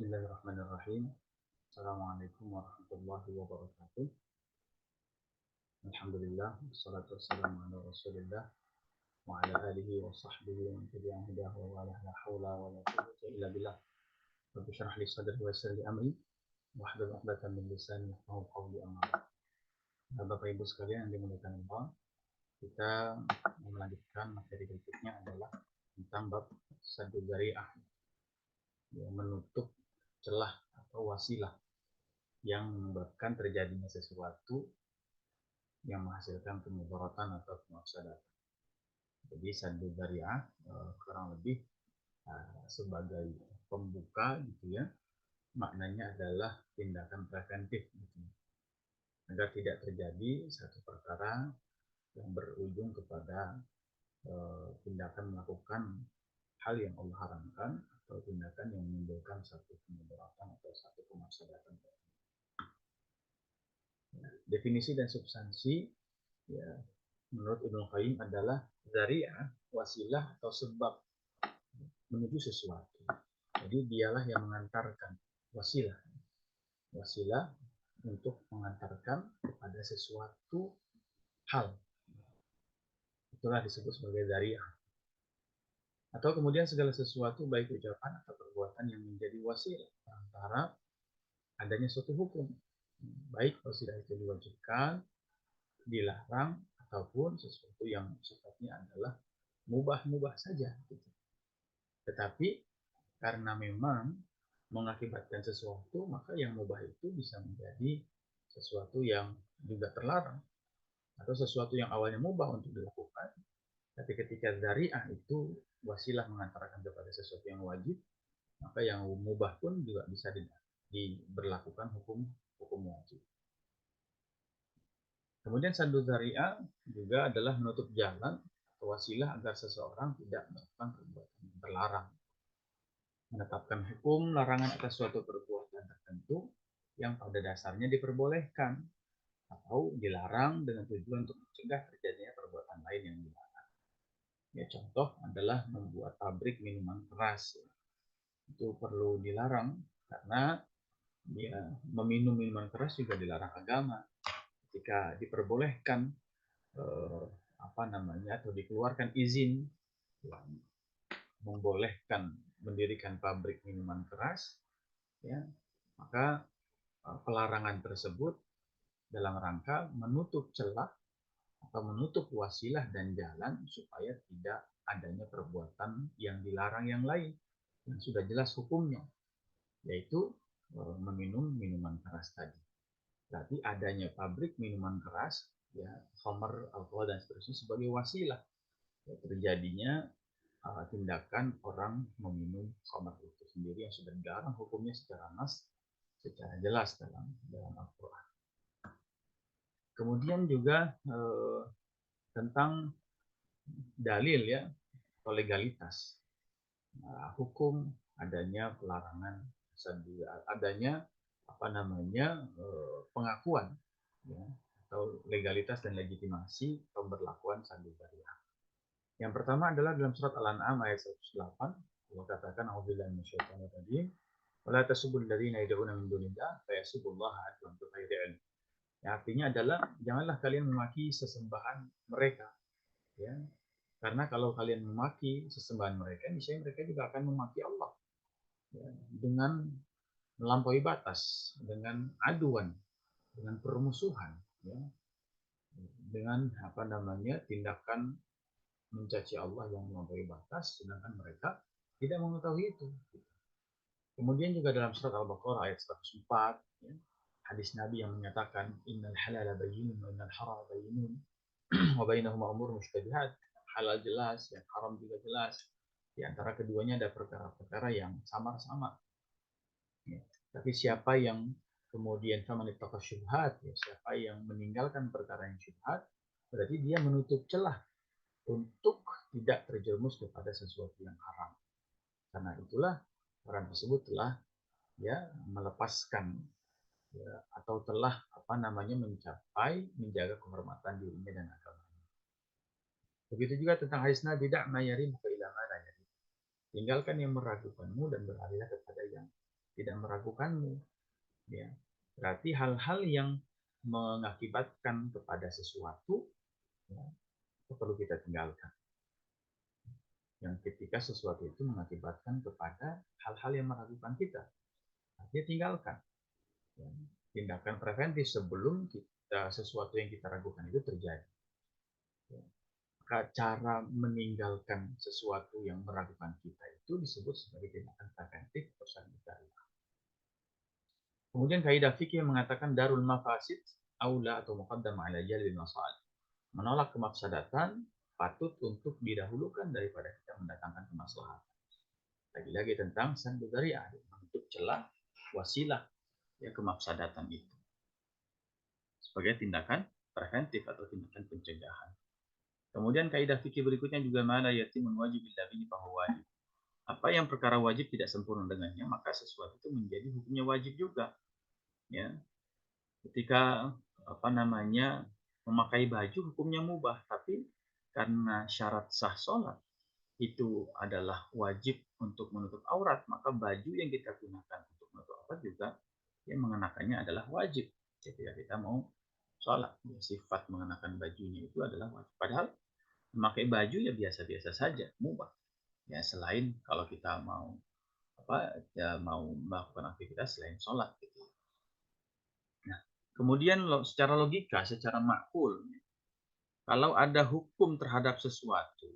Bismillahirrahmanirrahim. Assalamualaikum warahmatullahi wabarakatuh. Alhamdulillah, wassalatu wassalamu ala Rasulillah wa ala alihi wa sahbihi wa man tabi'ahum bi ihsan wa la haula wa la quwwata illa billah. Rabbi shrah li sadri wa yassir li amri wahlul 'uqdatam min lisani yafqahu qawli amma ba'd. Nah, Bapak Ibu sekalian yang dimuliakan Allah, kita melanjutkan materi berikutnya adalah tentang bab saddu dzari'ah, yang menutup celah atau wasilah yang menyebabkan terjadinya sesuatu yang menghasilkan kemudaratan atau kemafsadatan. Jadi saddu dzari'ah kurang lebih sebagai pembuka gitu ya, maknanya adalah tindakan preventif gitu, agar tidak terjadi satu perkara yang berujung kepada tindakan melakukan hal yang Allah haramkan atau tindakan yang menimbulkan satu kemudaratan atau satu kemafsadatan. Definisi dan substansi ya, menurut Ibnu Qayyim adalah dzari'ah, wasilah atau sebab menuju sesuatu. Jadi dialah yang mengantarkan, wasilah untuk mengantarkan kepada sesuatu hal. Itulah disebut sebagai dzari'ah. Atau kemudian segala sesuatu baik ucapan atau perbuatan yang menjadi wasilah antara adanya suatu hukum, baik wasilah itu diwajibkan, dilarang, ataupun sesuatu yang sifatnya adalah mubah-mubah saja gitu. Tetapi karena memang mengakibatkan sesuatu, maka yang mubah itu bisa menjadi sesuatu yang juga terlarang, atau sesuatu yang awalnya mubah untuk dilakukan, tapi ketika dzari'ah itu wasilah mengantarkan kepada sesuatu yang wajib, maka yang mubah pun juga bisa diberlakukan hukum wajib. Kemudian saddu dzari'ah juga adalah menutup jalan atau wasilah agar seseorang tidak melakukan perbuatan yang terlarang, menetapkan hukum larangan atas suatu perbuatan tertentu yang pada dasarnya diperbolehkan atau dilarang dengan tujuan untuk mencegah terjadinya perbuatan lain yang dilarang. Ya, contoh adalah membuat pabrik minuman keras. Itu perlu dilarang karena ya, meminum minuman keras juga dilarang agama. Ketika diperbolehkan atau dikeluarkan izin yang membolehkan mendirikan pabrik minuman keras, ya, maka pelarangan tersebut dalam rangka menutup celah atau menutup wasilah dan jalan supaya tidak adanya perbuatan yang dilarang yang lain yang sudah jelas hukumnya, yaitu meminum minuman keras tadi. Berarti adanya pabrik minuman keras, ya, khamr, alkohol dan seterusnya sebagai wasilah ya, terjadinya tindakan orang meminum khamr itu sendiri yang sudah dilarang hukumnya secara nas, secara jelas dalam Al-Quran. Kemudian juga tentang dalil ya atau legalitas. Hukum adanya pelarangan, adanya pengakuan ya, atau legalitas dan legitimasi pemberlakuan saddu dzari'ah. Yang pertama adalah dalam surat Al-An'am ayat 108, Allah katakan a'udzubillahi minasyaitonir rajim wa la tasubbul ladzina yad'una min dunillah fa yasubbullaha adwan bighairi ilm. Ya, artinya adalah janganlah kalian memaki sesembahan mereka ya. Karena kalau kalian memaki sesembahan mereka, niscaya mereka juga akan memaki Allah ya, dengan melampaui batas, dengan aduan, dengan permusuhan ya, dengan tindakan mencaci Allah yang melampaui batas, sedangkan mereka tidak mengetahui itu. Kemudian juga dalam surat Al-Baqarah ayat 104, ya, hadis Nabi yang menyatakan innal halala bayyinun wa innal harama bayyinun wa bainahuma umur mushtabihat. Halal jelas, yang haram juga jelas. Di antara keduanya ada perkara-perkara yang samar-samar. Ya. Tapi siapa yang kemudian famanittaqa syubhat, ya, siapa yang meninggalkan perkara yang syubhat, berarti dia menutup celah untuk tidak terjerumus kepada sesuatu yang haram. Karena itulah orang tersebut telah ya melepaskan ya, atau telah mencapai menjaga kehormatan dirinya dan agamanya. Begitu juga tentang hadis Nabi dak mayari ila ma la yari. Tinggalkan yang meragukanmu dan beralihlah kepada yang tidak meragukanmu. Ya. Berarti hal-hal yang mengakibatkan kepada sesuatu, ya, itu perlu kita tinggalkan. Yang ketika sesuatu itu mengakibatkan kepada hal-hal yang meragukan kita, dia tinggalkan. Ya. Tindakan preventif sebelum sesuatu yang kita ragukan itu terjadi. Ya. Cara meninggalkan sesuatu yang meragukan kita itu disebut sebagai tindakan preventif atau sanitari. Kemudian kaidah fikih mengatakan darul mafasid aula atau muqaddam ala jalbil masalih. Menolak kemafsadatan patut untuk didahulukan daripada kita mendatangkan kemaslahatan. Lagi-lagi tentang sandu dzari'ah, menutup celah wasilah ya kemafsadatan itu sebagai tindakan preventif atau tindakan pencegahan. Kemudian kaidah fikih berikutnya juga mana yatimun wajib illa bihi fahuwa wajib. Apa yang perkara wajib tidak sempurna dengannya, maka sesuatu itu menjadi hukumnya wajib juga. Ya, ketika memakai baju hukumnya mubah, tapi karena syarat sah sholat itu adalah wajib untuk menutup aurat, maka baju yang kita gunakan untuk menutup aurat juga yang mengenakannya adalah wajib. Ketika kita mau sholat, sifat mengenakan bajunya itu adalah wajib. Padahal memakai baju ya biasa-biasa saja, mubah. Ya selain kalau kita mau mau melakukan aktivitas selain sholat gitu. Nah, kemudian secara logika, secara makul, kalau ada hukum terhadap sesuatu,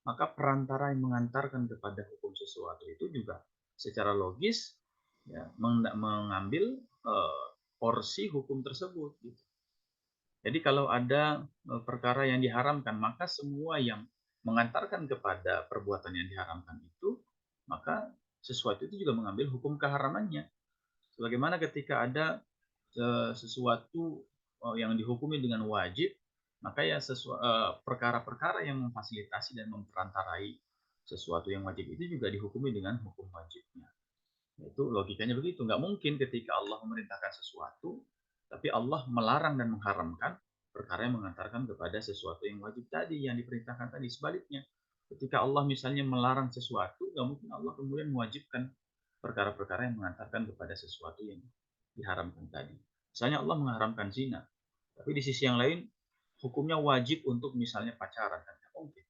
maka perantara yang mengantarkan kepada hukum sesuatu itu juga secara logis ya, mengambil porsi hukum tersebut. Gitu. Jadi kalau ada perkara yang diharamkan, maka semua yang mengantarkan kepada perbuatan yang diharamkan itu, maka sesuatu itu juga mengambil hukum keharamannya. Sebagaimana ketika ada sesuatu yang dihukumi dengan wajib, maka ya perkara-perkara yang memfasilitasi dan memperantarai sesuatu yang wajib itu juga dihukumi dengan hukum wajibnya. Itu logikanya begitu. Nggak mungkin ketika Allah memerintahkan sesuatu, tapi Allah melarang dan mengharamkan perkara yang mengantarkan kepada sesuatu yang wajib tadi, yang diperintahkan tadi. Sebaliknya, ketika Allah misalnya melarang sesuatu, nggak mungkin Allah kemudian mewajibkan perkara-perkara yang mengantarkan kepada sesuatu yang diharamkan tadi. Misalnya Allah mengharamkan zina, tapi di sisi yang lain hukumnya wajib untuk misalnya pacaran, kan mungkin.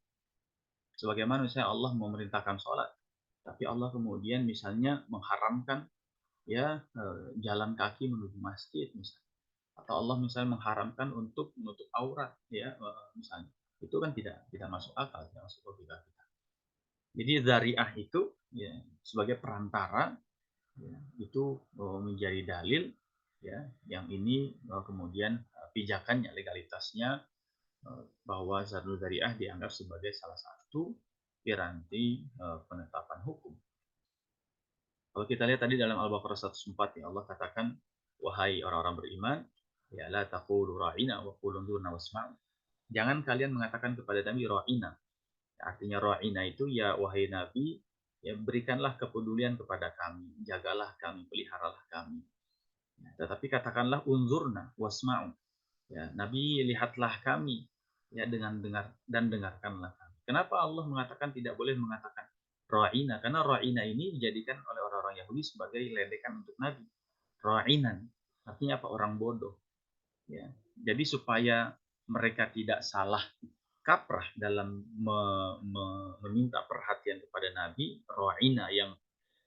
Sebagaimana misalnya Allah memerintahkan sholat, tapi Allah kemudian misalnya mengharamkan ya jalan kaki menuju masjid misalnya, atau Allah misalnya mengharamkan untuk menutup aurat ya misalnya, itu kan tidak masuk akal, tidak masuk logika kita. Jadi dzari'ah itu ya sebagai perantara ya, itu menjadi dalil ya yang ini kemudian pijakannya legalitasnya bahwa zardul dzari'ah dianggap sebagai salah satu piranti penetapan hukum. Kalau kita lihat tadi dalam Al-Baqarah 104 ya Allah katakan wahai orang-orang beriman ya la taqulu ra'ina wa qulu dzurna wasma'u. Jangan kalian mengatakan kepada Nabi ra'ina. Artinya ra'ina itu ya wahai Nabi ya berikanlah kepedulian kepada kami, jagalah kami, peliharalah kami. Ya, tetapi katakanlah unzurna wasma'u. Ya, Nabi lihatlah kami ya dengan dengar dan dengarkanlah kami. Kenapa Allah mengatakan tidak boleh mengatakan ra'ina? Karena ra'ina ini dijadikan oleh orang-orang Yahudi sebagai ledekan untuk Nabi. Ra'inan artinya apa? Orang bodoh. Ya. Jadi supaya mereka tidak salah kaprah dalam meminta perhatian kepada Nabi, ra'ina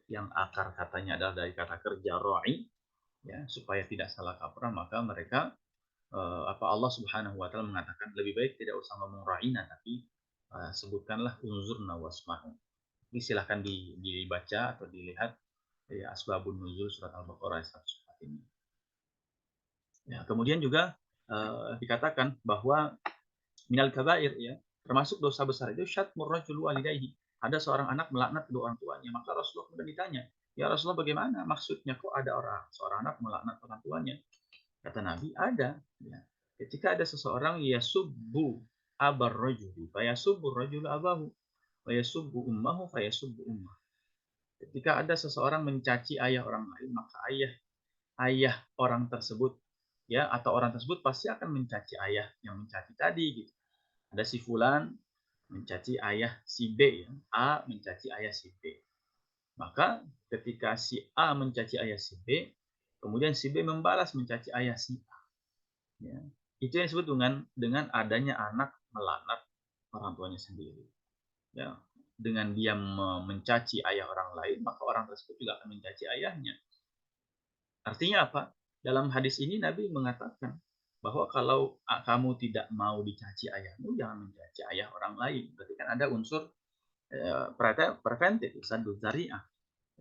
yang akar katanya adalah dari kata kerja ra'i, ya supaya tidak salah kaprah maka mereka Allah Subhanahu wa taala mengatakan lebih baik tidak usah ngomong ra'ina tapi sebutkanlah unzurna wasma'u. Ini silahkan dibaca atau dilihat ya, asbabun nuzul surat Al-Baqarah 104 ini. Ya, kemudian juga dikatakan bahwa minal kabair ya, termasuk dosa besar itu syatmur rajul walidayhi. Ada seorang anak melaknat kedua orang tuanya, maka Rasulullah kemudian ditanya, "Ya Rasulullah bagaimana maksudnya kok ada seorang anak melaknat orang tuanya?" Kata Nabi, ada ya. Ketika ada seseorang yasubbu abar rajuli, fayasubbu rajul abahu, fayasubbu ummahu, fayasubbu ummah. Ketika ada seseorang mencaci ayah orang lain, maka ayah orang tersebut ya atau orang tersebut pasti akan mencaci ayah yang mencaci tadi gitu. Ada si fulan mencaci ayah si B ya. A mencaci ayah si B. Maka ketika si A mencaci ayah si B, kemudian si B membalas mencaci ayah si A. Ya. Itu yang disebut dengan adanya anak melaknat orang tuanya sendiri. Ya. Dengan dia mencaci ayah orang lain, maka orang tersebut juga akan mencaci ayahnya. Artinya apa? Dalam hadis ini Nabi mengatakan bahwa kalau kamu tidak mau dicaci ayahmu, jangan mencaci ayah orang lain. Berarti kan ada unsur preventif, saddu zari'ah.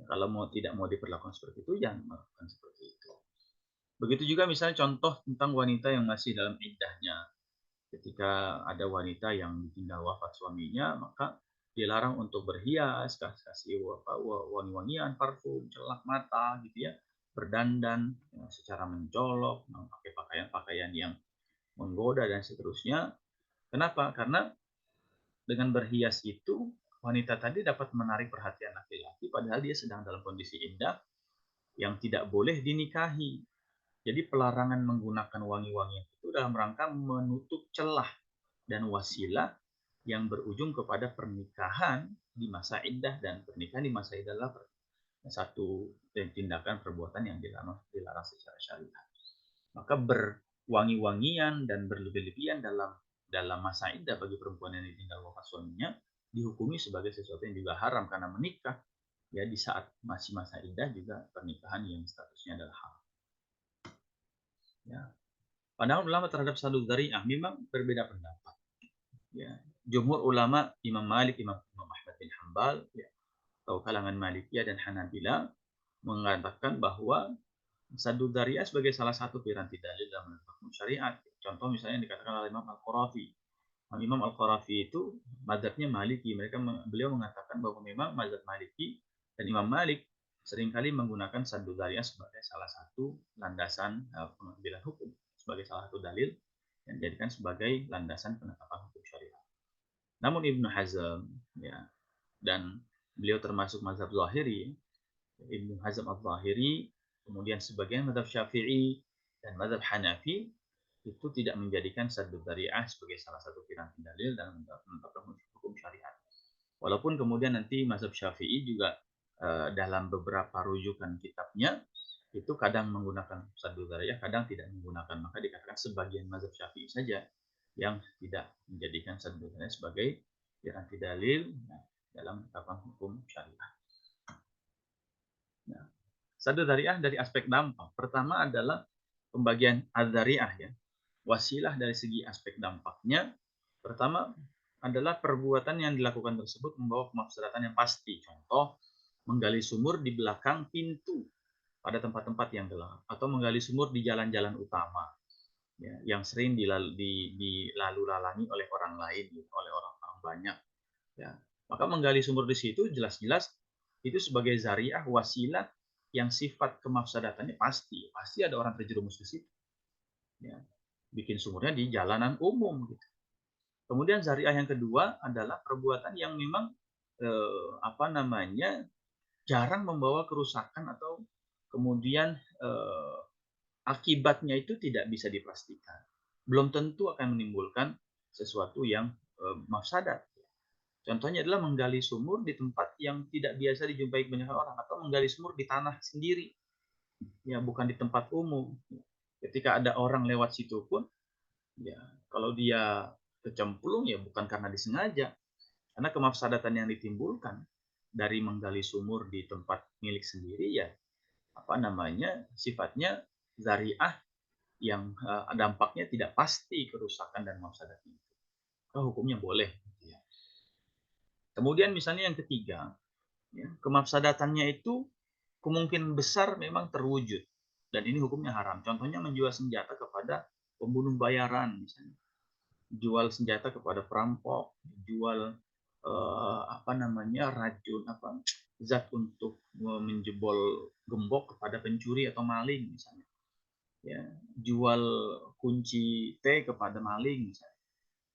Kalau tidak mau diperlakukan seperti itu, jangan melakukan seperti itu. Begitu juga misalnya contoh tentang wanita yang masih dalam iddahnya. Ketika ada wanita yang ditinggal wafat suaminya, maka dilarang untuk berhias, kasih wangi-wangian, parfum, celak mata, gitu ya, berdandan ya, secara mencolok, memakai pakaian-pakaian yang menggoda dan seterusnya. Kenapa? Karena dengan berhias itu wanita tadi dapat menarik perhatian laki-laki, padahal dia sedang dalam kondisi indah yang tidak boleh dinikahi. Jadi pelarangan menggunakan wangi-wangian itu dalam rangka menutup celah dan wasilah yang berujung kepada pernikahan di masa iddah, dan pernikahan di masa iddah adalah satu tindakan perbuatan yang dilarang secara syariat. Maka berwangi-wangian dan berlebih-lebihan dalam masa iddah bagi perempuan yang ditinggal wafat suaminya dihukumi sebagai sesuatu yang juga haram, karena menikah ya di saat masih masa iddah juga pernikahan yang statusnya adalah haram. Ya. Pandangan ulama terhadap saddu dzari'ah memang berbeda pendapat. Ya. Jumhur ulama Imam Malik, Imam Ahmad bin Hambal, ya, atau kalangan Malikiyah dan Hanabila mengatakan bahwa saddu dzari'ah sebagai salah satu piranti dalil dalam hukum syariat. Contoh misalnya dikatakan oleh Imam Al-Qarafi. Imam Al-Qarafi itu mazhabnya Maliki. Beliau mengatakan bahwa memang mazhab Maliki dan Imam Malik seringkali menggunakan saddu dzari'ah sebagai salah satu landasan pengambilan hukum, sebagai salah satu dalil yang dijadikan sebagai landasan penetapan hukum syariat. Namun Ibnu Hazm ya, dan beliau termasuk mazhab Zahiri, Ibnu Hazm al-Zahiri, kemudian sebagian mazhab Syafi'i dan mazhab Hanafi itu tidak menjadikan saddu dzari'ah sebagai salah satu piranti dalil dalam menetapkan hukum syariat. Walaupun kemudian nanti mazhab Syafi'i juga dalam beberapa rujukan kitabnya itu kadang menggunakan saddu dzari'ah, kadang tidak menggunakan. Maka dikatakan sebagian mazhab Syafi'i saja yang tidak menjadikan saddu dzari'ah sebagai piranti dalil dalam menetapkan hukum syariat. Nah, saddu dzari'ah dari aspek dampak. Pertama adalah pembagian adzari'ah ya. Wasilah dari segi aspek dampaknya, pertama adalah perbuatan yang dilakukan tersebut membawa kemafsadatan yang pasti. Contoh, menggali sumur di belakang pintu pada tempat-tempat yang gelap, atau menggali sumur di jalan-jalan utama ya, yang sering dilalu-lalangi oleh orang lain, oleh orang-orang banyak. Ya. Maka menggali sumur di situ jelas-jelas itu sebagai zariah, wasilah yang sifat kemafsadatannya pasti ada orang terjerumus ke situ. Ya. Bikin sumurnya di jalanan umum gitu. Kemudian zariah yang kedua adalah perbuatan yang memang jarang membawa kerusakan, atau kemudian akibatnya itu tidak bisa dipastikan. Belum tentu akan menimbulkan sesuatu yang mafsadat. Contohnya adalah menggali sumur di tempat yang tidak biasa dijumpai banyak orang, atau menggali sumur di tanah sendiri, ya bukan di tempat umum. Ketika ada orang lewat situ pun, ya kalau dia kecemplung ya bukan karena disengaja, karena kemafsadatan yang ditimbulkan dari menggali sumur di tempat milik sendiri ya sifatnya zariah yang dampaknya tidak pasti, kerusakan dan mafsadatnya. Hukumnya boleh. Ya. Kemudian misalnya yang ketiga, ya, kemafsadatannya itu kemungkinan besar memang terwujud dan ini hukumnya haram. Contohnya menjual senjata kepada pembunuh bayaran misalnya. Jual senjata kepada perampok, jual racun zat untuk menjebol gembok kepada pencuri atau maling misalnya. Ya, jual kunci T kepada maling misalnya.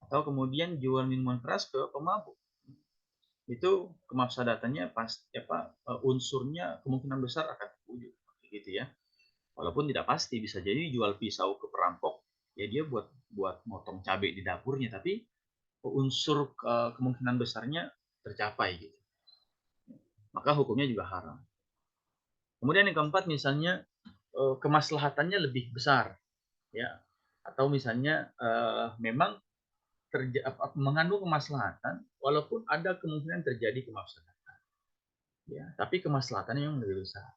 Atau kemudian jual minuman keras ke pemabuk. Itu kemafsadatannya unsurnya kemungkinan besar akan terwujud gitu ya. Walaupun tidak pasti, bisa jadi jual pisau ke perampok ya dia buat motong cabai di dapurnya, tapi unsur kemungkinan besarnya tercapai gitu. maka hukumnya juga haram. Kemudian yang keempat misalnya kemaslahatannya lebih besar, ya, atau misalnya memang mengandung kemaslahatan walaupun ada kemungkinan terjadi kemaslahatan, ya, tapi kemaslahatannya memang lebih besar.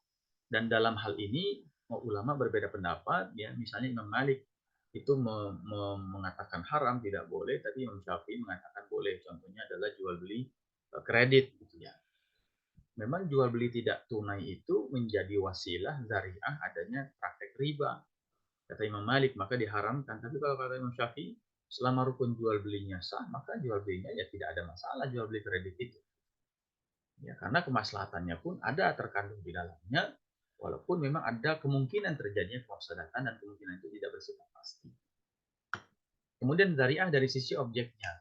Dan dalam hal ini ulama berbeda pendapat, ya, misalnya Imam Malik itu mengatakan haram tidak boleh, tapi Imam Syafi'i mengatakan boleh. Contohnya adalah jual beli kredit, gitu ya. Memang jual beli tidak tunai itu menjadi wasilah zariah adanya praktek riba. Kata Imam Malik, maka diharamkan. Tapi kalau kata Imam Syafi'i, selama rukun jual belinya sah, maka jual belinya ya tidak ada masalah jual beli kredit itu. Ya, karena kemaslahatannya pun ada terkandung di dalamnya, walaupun memang ada kemungkinan terjadinya kemafsadatan dan kemungkinan itu tidak bersifat pasti. Kemudian zariah dari sisi objeknya.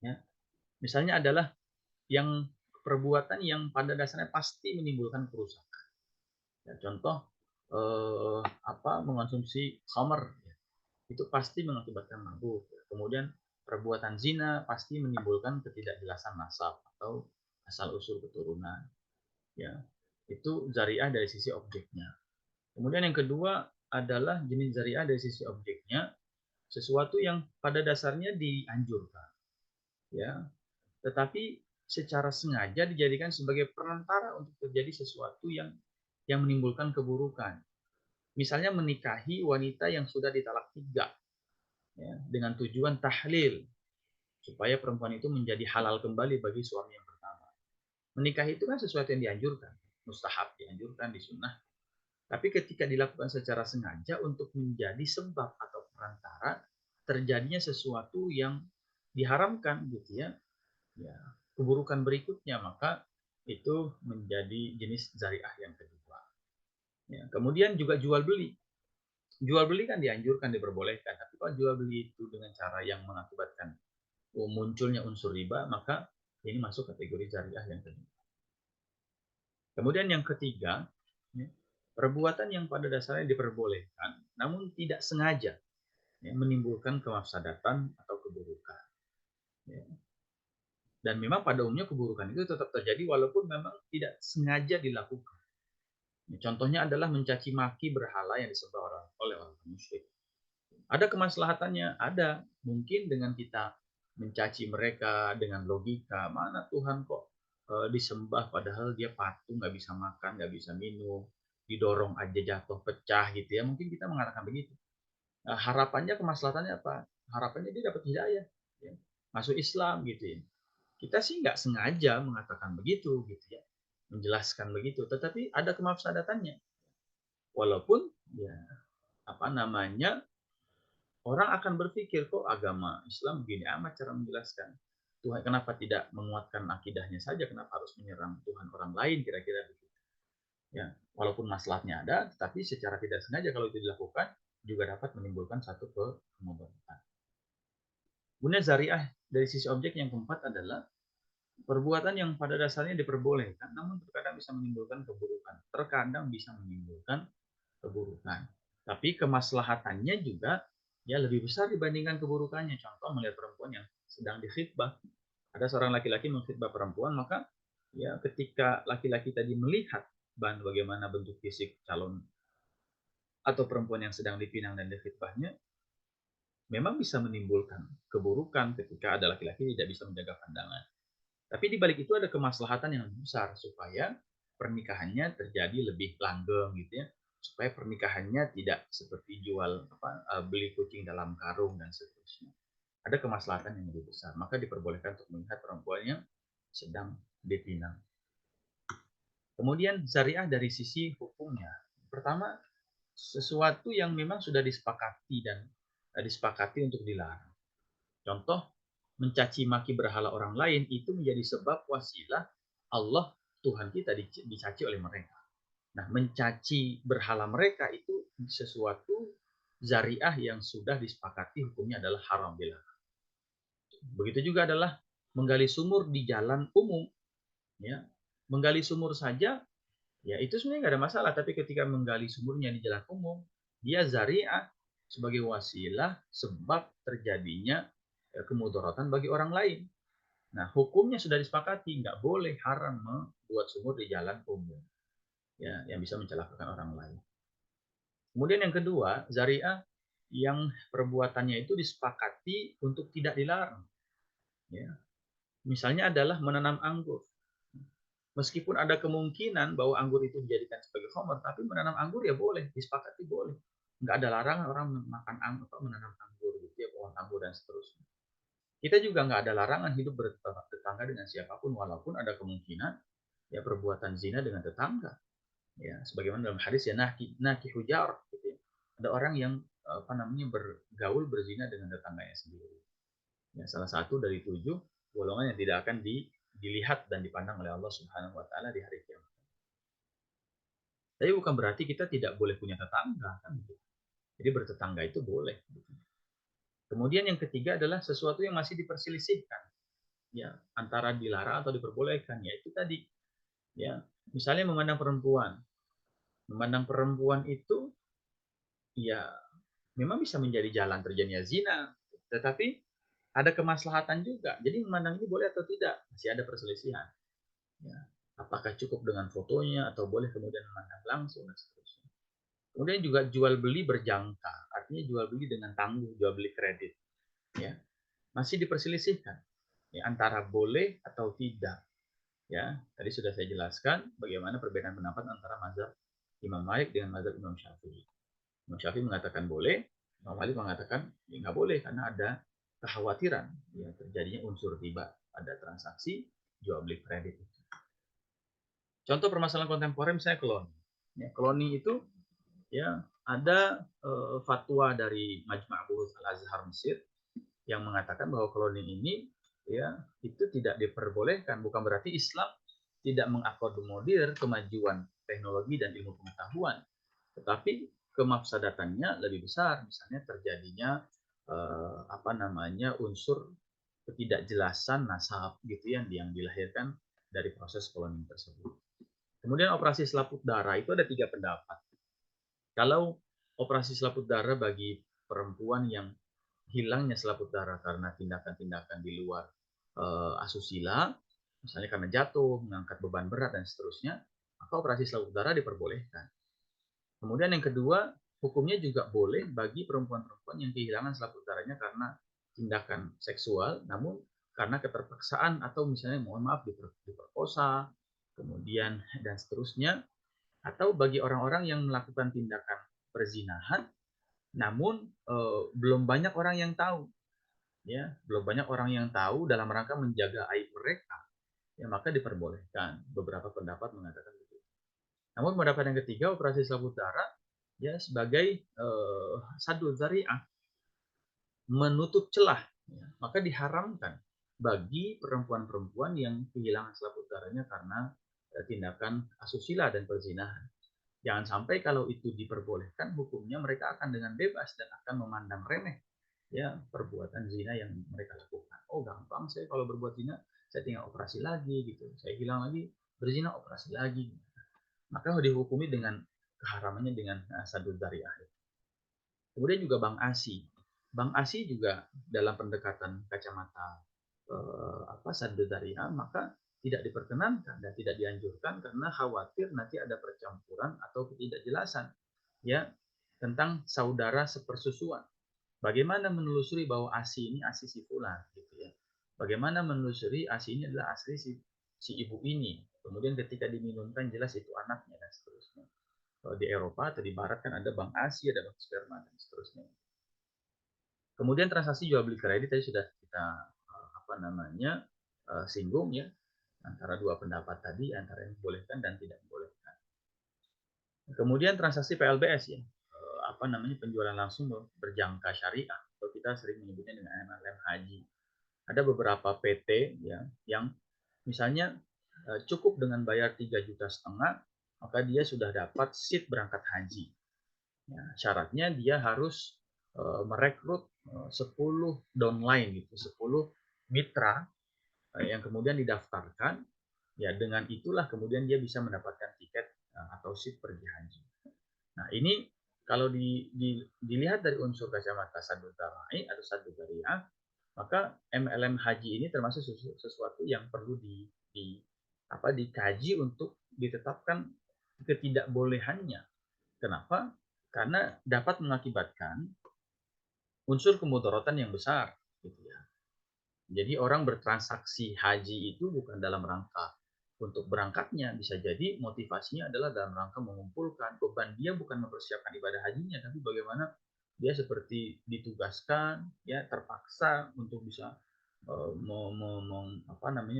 Ya, misalnya adalah yang perbuatan yang pada dasarnya pasti menimbulkan kerusakan. Ya, contoh mengonsumsi khamr, ya, itu pasti mengakibatkan mabuk. Kemudian perbuatan zina pasti menimbulkan ketidakjelasan nasab atau asal usul keturunan. Ya, itu zariah dari sisi objeknya. Kemudian yang kedua adalah jenis zariah dari sisi objeknya, sesuatu yang pada dasarnya dianjurkan, ya, tetapi secara sengaja dijadikan sebagai perantara untuk terjadi sesuatu yang menimbulkan keburukan. Misalnya menikahi wanita yang sudah ditalak 3, ya, dengan tujuan tahlil supaya perempuan itu menjadi halal kembali bagi suami yang pertama. Menikah itu kan sesuatu yang dianjurkan, mustahab, dianjurkan, disunnah. Tapi ketika dilakukan secara sengaja untuk menjadi sebab atau perantara terjadinya sesuatu yang diharamkan, gitu ya, ya, keburukan berikutnya, maka itu menjadi jenis zariah yang kedua. Ya, kemudian juga jual beli. Jual beli kan dianjurkan, diperbolehkan. Tapi kalau jual beli itu dengan cara yang mengakibatkan munculnya unsur riba, maka ini masuk kategori zariah yang kedua. Kemudian yang ketiga, ya, perbuatan yang pada dasarnya diperbolehkan, namun tidak sengaja, ya, menimbulkan kemafsadatan atau keburukan. Ya. Dan memang pada umumnya keburukan itu tetap terjadi walaupun memang tidak sengaja dilakukan. Ya, contohnya adalah mencaci maki berhala yang disembah oleh orang musyrik. Ada kemaslahatannya, ada. Mungkin dengan kita mencaci mereka dengan logika, mana Tuhan kok disembah padahal dia patung, nggak bisa makan, nggak bisa minum, didorong aja jatuh pecah, gitu ya. Mungkin kita mengatakan begitu. Nah, harapannya, kemaslahatannya apa? Harapannya dia dapat hidayah, ya, masuk Islam, gitu ya. Kita sih nggak sengaja mengatakan begitu, gitu ya, menjelaskan begitu. Tetapi ada kemafsadatannya. Walaupun ya apa namanya, orang akan berpikir, kok agama Islam begini amat cara menjelaskan. Tuhan kenapa tidak menguatkan akidahnya saja, kenapa harus menyerang Tuhan orang lain, kira-kira begitu. Ya, walaupun maslahatnya ada, tetapi secara tidak sengaja kalau itu dilakukan juga dapat menimbulkan satu kemudaratan. Kemudian zariah dari sisi objek yang keempat adalah perbuatan yang pada dasarnya diperbolehkan, namun terkadang bisa menimbulkan keburukan. Terkadang bisa menimbulkan keburukan. Tapi kemaslahatannya juga ya lebih besar dibandingkan keburukannya. Contoh melihat perempuan yang sedang dikhitbah. Ada seorang laki-laki mengkhitbah perempuan, maka ya ketika laki-laki tadi melihat bagaimana bentuk fisik calon atau perempuan yang sedang dipinang dan dikhitbahnya, memang bisa menimbulkan keburukan ketika ada laki-laki tidak bisa menjaga pandangan. Tapi di balik itu ada kemaslahatan yang besar supaya pernikahannya terjadi lebih langgeng, gitu ya. Supaya pernikahannya tidak seperti jual beli kucing dalam karung dan seterusnya. Ada kemaslahatan yang lebih besar, maka diperbolehkan untuk melihat perempuan yang sedang dipinang. Kemudian syariah dari sisi hukumnya. Pertama, sesuatu yang memang sudah disepakati dan disepakati untuk dilarang. Contoh, mencaci maki berhala orang lain itu menjadi sebab wasilah Allah Tuhan kita dicaci oleh mereka. Nah, mencaci berhala mereka itu sesuatu zariah yang sudah disepakati hukumnya adalah haram bila. Begitu juga adalah menggali sumur di jalan umum, ya. Menggali sumur saja ya itu sebenarnya nggak ada masalah, tapi ketika menggali sumurnya di jalan umum, dia zariah sebagai wasilah sebab terjadinya kemudaratan bagi orang lain. Nah, hukumnya sudah disepakati, nggak boleh, haram membuat sumur di jalan umum, ya, yang bisa mencelakakan orang lain. Kemudian yang kedua, zari'ah yang perbuatannya itu disepakati untuk tidak dilarang. Ya. Misalnya adalah menanam anggur. Meskipun ada kemungkinan bahwa anggur itu dijadikan sebagai khamr, tapi menanam anggur ya boleh, disepakati boleh. Nggak ada larangan orang makan anggur, menanam anggur, gitu ya, pohon anggur dan seterusnya. Kita juga nggak ada larangan hidup bertetangga dengan siapapun, walaupun ada kemungkinan ya perbuatan zina dengan tetangga. Ya, sebagaimana dalam hadis ya naki hujar, gitu ya. Ada orang yang bergaul berzina dengan tetangganya sendiri. Ya, salah satu dari 7 golongan yang tidak akan dilihat dan dipandang oleh Allah Subhanahu wa taala di hari kiamat. Tapi bukan berarti kita tidak boleh punya tetangga kan gitu. Jadi bertetangga itu boleh gitu. Kemudian yang ketiga adalah sesuatu yang masih diperselisihkan ya antara dilarang atau diperbolehkan, yaitu tadi ya misalnya memandang perempuan itu ya memang bisa menjadi jalan terjadinya zina, tetapi ada kemaslahatan juga. Jadi memandang ini boleh atau tidak, masih ada perselisihan. Ya. Apakah cukup dengan fotonya atau boleh kemudian memandang langsung dan seterusnya. Kemudian juga jual beli berjangka, artinya jual beli dengan tangguh, jual beli kredit. Ya. Masih diperselisihkan ya, antara boleh atau tidak. Ya, tadi sudah saya jelaskan bagaimana perbedaan pendapat antara mazhab Imam Malik dengan mazhab Imam Syafi'i. Imam Syafi'i mengatakan boleh, Imam Malik mengatakan ya nggak boleh karena ada kekhawatiran ya terjadinya unsur riba pada transaksi jual beli kredit. Contoh permasalahan kontemporer misalnya kloni. Ya, kloni itu ya ada fatwa dari Majma' Buhuth Al-Azhar Mesir yang mengatakan bahwa cloning ini ya itu tidak diperbolehkan, bukan berarti Islam tidak mengakomodir kemajuan teknologi dan ilmu pengetahuan, tetapi kemafsadatannya lebih besar, misalnya terjadinya unsur ketidakjelasan nasab gitu yang dilahirkan dari proses cloning tersebut. Kemudian operasi selaput darah itu ada 3 pendapat. Kalau operasi selaput darah bagi perempuan yang hilangnya selaput darah karena tindakan-tindakan di luar asusila, misalnya karena jatuh, mengangkat beban berat dan seterusnya, maka operasi selaput darah diperbolehkan. Kemudian yang kedua, hukumnya juga boleh bagi perempuan-perempuan yang kehilangan selaput darahnya karena tindakan seksual, namun karena keterpaksaan atau misalnya mohon maaf diperkosa, kemudian dan seterusnya, atau bagi orang-orang yang melakukan tindakan perzinahan namun belum banyak orang yang tahu, ya belum banyak orang yang tahu dalam rangka menjaga aib mereka, ya maka diperbolehkan. Beberapa pendapat mengatakan begitu. Namun pendapat yang ketiga, operasi selaput darah ya sebagai sadul zari'ah, menutup celah, ya, maka diharamkan bagi perempuan-perempuan yang kehilangan selaput darahnya karena tindakan asusila dan perzinahan. Jangan sampai kalau itu diperbolehkan, hukumnya mereka akan dengan bebas dan akan memandang remeh ya perbuatan zina yang mereka lakukan. Oh gampang, saya kalau berbuat zina saya tinggal operasi lagi gitu, saya hilang lagi berzina operasi lagi, maka dihukumi dengan keharamannya dengan sadud dariah. Kemudian juga Bang Asi juga dalam pendekatan kacamata sadud dariah maka tidak diperkenankan dan tidak dianjurkan karena khawatir nanti ada percampuran atau ketidakjelasan ya tentang saudara sepersusuan. Bagaimana menelusuri bahwa ASI ini ASI si fulan gitu ya. Bagaimana menelusuri ASI ini adalah asli si ibu ini. Kemudian ketika diminumkan jelas itu anaknya dan seterusnya. Kalau di Eropa atau di Barat kan ada bank ASI, ada bank sperma dan seterusnya. Kemudian transaksi jual beli kredit tadi sudah kita singgung ya antara dua pendapat tadi antara yang dibolehkan dan tidak dibolehkan. Kemudian transaksi PLBS ya penjualan langsung berjangka syariah atau kita sering menyebutnya dengan MLM haji. Ada beberapa PT ya yang misalnya cukup dengan bayar 3,5 juta maka dia sudah dapat seat berangkat haji. Ya, syaratnya dia harus merekrut 10 downline gitu, 10 mitra yang kemudian didaftarkan. Ya dengan itulah kemudian dia bisa mendapatkan tiket atau seat pergi haji. Nah ini kalau dilihat dari unsur kacamata sadud darai atau sadud dariah, Maka MLM haji ini termasuk sesuatu yang perlu dikaji untuk ditetapkan ketidakbolehannya. Kenapa? Karena dapat mengakibatkan unsur kemudaratan yang besar, gitu ya. Jadi orang bertransaksi haji itu bukan dalam rangka untuk berangkatnya, bisa jadi motivasinya adalah dalam rangka mengumpulkan beban dia, bukan mempersiapkan ibadah hajinya, tapi bagaimana dia seperti ditugaskan, ya terpaksa untuk bisa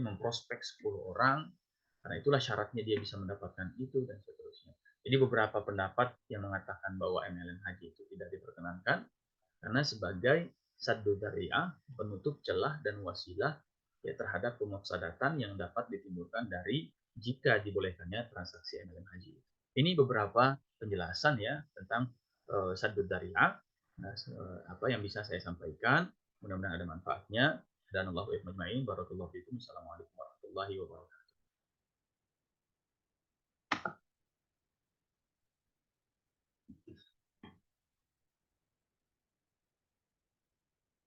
memprospek 10 orang, karena itulah syaratnya dia bisa mendapatkan itu dan seterusnya. Jadi beberapa pendapat yang mengatakan bahwa MLM haji itu tidak diperkenankan, karena sebagai saddu dzari'ah, penutup celah dan wasilah ya terhadap pemufsadatan yang dapat ditimbulkan dari jika dibolehkannya transaksi MLM haji. Ini beberapa penjelasan ya tentang saddu dzari'ah, nah, apa yang bisa saya sampaikan. Mudah-mudahan ada manfaatnya. Dan Allahu a'lam. Barakallahu fiikum. Assalamualaikum warahmatullahi wabarakatuh.